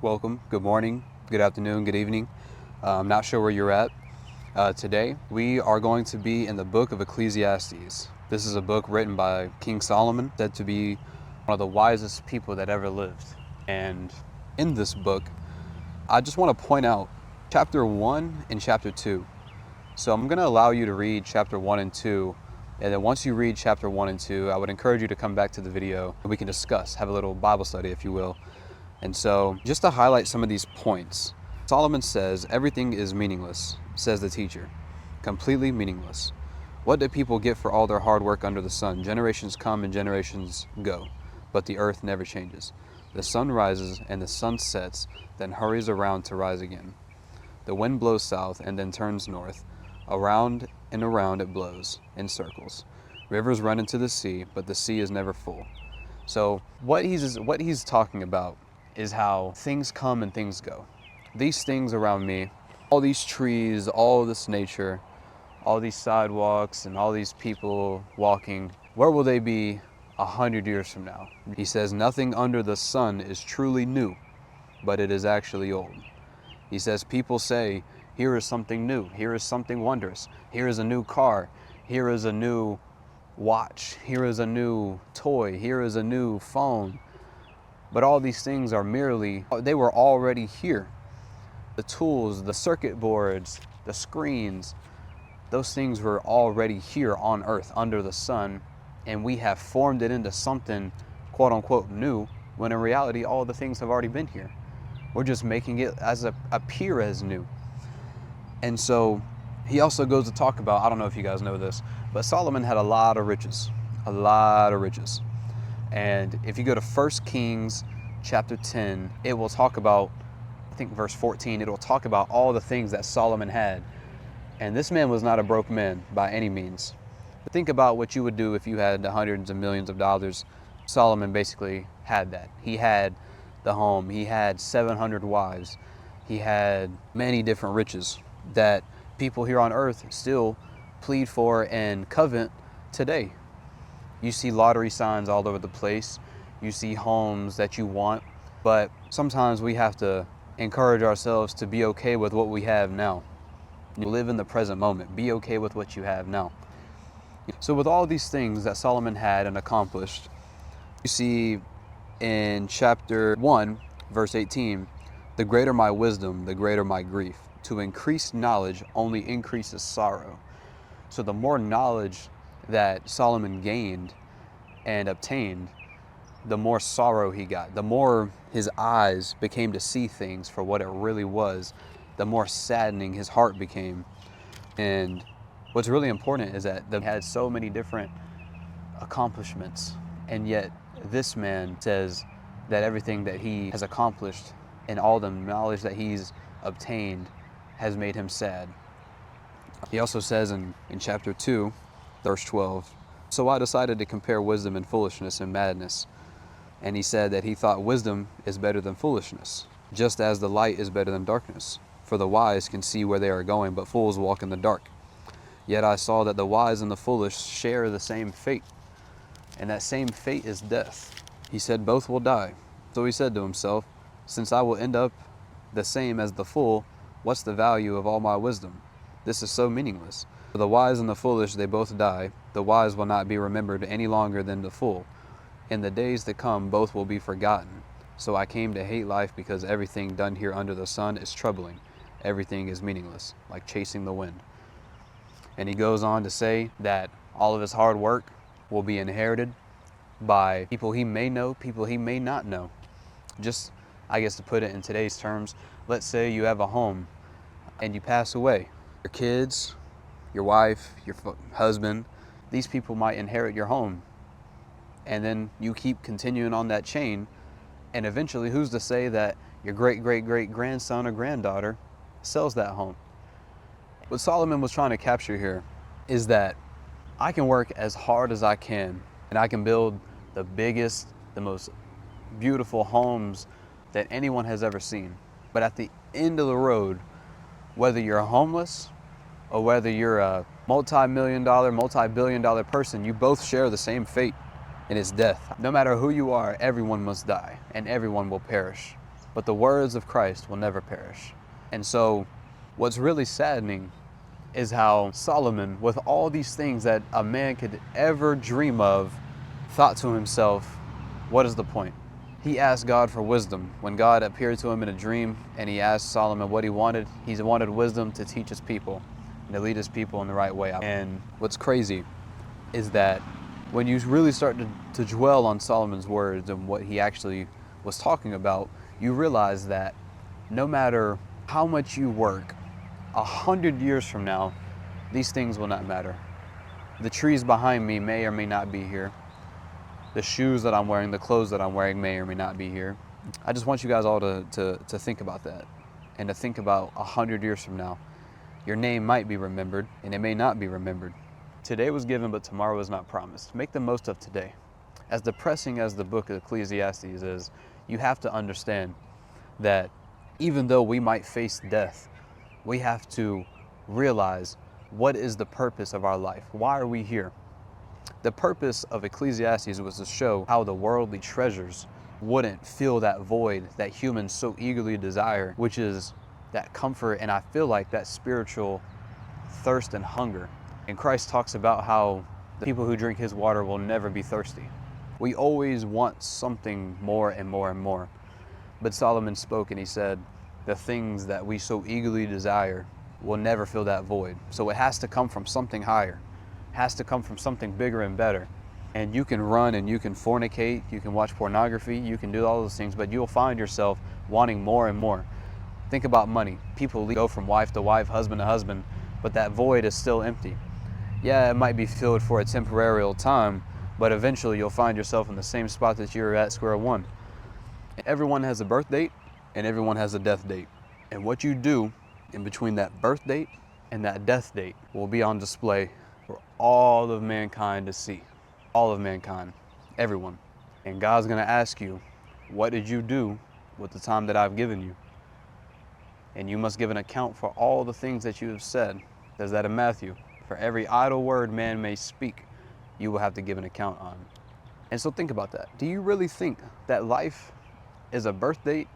Welcome. Good morning, good afternoon, good evening. I'm not sure where you're at. Today, we are going to be in the book of Ecclesiastes. This is a book written by King Solomon, said to be one of the wisest people that ever lived. And in this book, I just want to point out chapter 1 and chapter 2. So I'm going to allow you to read chapter 1 and 2. And then once you read chapter 1 and 2, I would encourage you to come back to the video and we can discuss, have a little Bible study, if you will. And so, just to highlight some of these points, Solomon says, everything is meaningless, says the teacher. Completely meaningless. What do people get for all their hard work under the sun? Generations come and generations go, but the earth never changes. The sun rises and the sun sets, then hurries around to rise again. The wind blows south and then turns north. Around and around it blows in circles. Rivers run into the sea, but the sea is never full. So what he's talking about is how things come and things go. These things around me, all these trees, all this nature, all these sidewalks and all these people walking, where will they be 100 years from now? He says, nothing under the sun is truly new, but it is actually old. He says, people say, here is something new, here is something wondrous, here is a new car, here is a new watch, here is a new toy, here is a new phone. But all these things are merely, they were already here. The tools, the circuit boards, the screens, those things were already here on earth under the sun, and we have formed it into something quote unquote new, when in reality all the things have already been here. We're just making it appear as new. And so he also goes to talk about, I don't know if you guys know this, but Solomon had a lot of riches. And if you go to 1 Kings chapter 10, it will talk about, I think verse 14, it will talk about all the things that Solomon had. And this man was not a broke man by any means. But think about what you would do if you had the hundreds of millions of dollars. Solomon basically had that. He had the home, he had 700 wives, he had many different riches that people here on earth still plead for and covet today. You see lottery signs all over the place. You see homes that you want, but sometimes we have to encourage ourselves to be okay with what we have now. You live in the present moment. Be okay with what you have now. So with all these things that Solomon had and accomplished, you see in chapter 1, verse 18, the greater my wisdom, the greater my grief. To increase knowledge only increases sorrow. So the more knowledge that Solomon gained and obtained, the more sorrow he got. The more his eyes became to see things for what it really was, the more saddening his heart became. And what's really important is that they had so many different accomplishments, and yet this man says that everything that he has accomplished and all the knowledge that he's obtained has made him sad. He also says in chapter 2, verse 12, so I decided to compare wisdom and foolishness and madness. And he said that he thought wisdom is better than foolishness, just as the light is better than darkness. For the wise can see where they are going, but fools walk in the dark. Yet I saw that the wise and the foolish share the same fate, and that same fate is death. He said both will die. So he said to himself, since I will end up the same as the fool, what's the value of all my wisdom? This is so meaningless. For the wise and the foolish, they both die. The wise will not be remembered any longer than the fool. In the days to come, both will be forgotten. So I came to hate life because everything done here under the sun is troubling. Everything is meaningless, like chasing the wind. And he goes on to say that all of his hard work will be inherited by people he may know, people he may not know. Just, I guess to put it in today's terms, let's say you have a home and you pass away. Your kids, your wife, your husband, these people might inherit your home. And then you keep continuing on that chain, and eventually who's to say that your great-great-great-grandson or granddaughter sells that home? What Solomon was trying to capture here is that I can work as hard as I can, and I can build the biggest, the most beautiful homes that anyone has ever seen. But at the end of the road, whether you're homeless or whether you're a multi-million dollar, multi-billion dollar person, you both share the same fate, and it's death. No matter who you are, everyone must die, and everyone will perish. but the words of Christ will never perish. And so what's really saddening is how Solomon, with all these things that a man could ever dream of, thought to himself, what is the point? He asked God for wisdom. When God appeared to him in a dream and he asked Solomon what he wanted wisdom to teach his people and to lead his people in the right way. And what's crazy is that when you really start to dwell on Solomon's words and what he actually was talking about, you realize that no matter how much you work, 100 years from now, these things will not matter. The trees behind me may or may not be here. The shoes that I'm wearing, the clothes that I'm wearing may or may not be here. I just want you guys all to think about that, and to think about 100 years from now. Your name might be remembered and it may not be remembered. Today was given, but tomorrow is not promised. Make the most of today. As depressing as the book of Ecclesiastes is, you have to understand that even though we might face death, we have to realize what is the purpose of our life. Why are we here? The purpose of Ecclesiastes was to show how the worldly treasures wouldn't fill that void that humans so eagerly desire, which is that comfort and I feel like that spiritual thirst and hunger. And Christ talks about how the people who drink his water will never be thirsty. We always want something more and more and more. But Solomon spoke and he said, the things that we so eagerly desire will never fill that void. So it has to come from something higher. It has to come from something bigger and better. And you can run and you can fornicate, you can watch pornography, you can do all those things, but you'll find yourself wanting more and more. Think about money. People go from wife to wife, husband to husband, but that void is still empty. Yeah, it might be filled for a temporary time, but eventually you'll find yourself in the same spot that you were at square one. Everyone has a birth date and everyone has a death date. And what you do in between that birth date and that death date will be on display for all of mankind to see. All of mankind, everyone. And God's gonna ask you, what did you do with the time that I've given you? And you must give an account for all the things that you have said. There's that in Matthew. For every idle word man may speak, you will have to give an account on. And so think about that. Do you really think that life is a birth date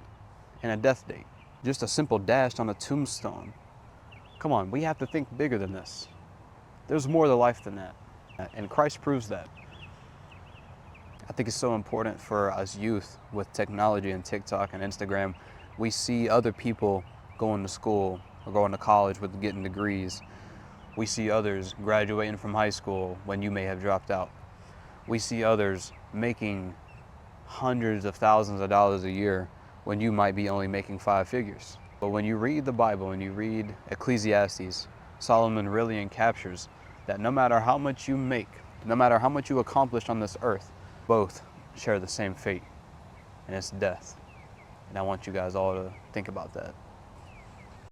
and a death date? Just a simple dash on a tombstone? Come on, we have to think bigger than this. There's more to life than that. And Christ proves that. I think it's so important for us youth with technology and TikTok and Instagram. We see other people going to school or going to college with getting degrees. We see others graduating from high school when you may have dropped out. We see others making hundreds of thousands of dollars a year when you might be only making 5 figures. But when you read the Bible and you read Ecclesiastes, Solomon really encaptures that no matter how much you make, no matter how much you accomplish on this earth, both share the same fate, and it's death. And I want you guys all to think about that.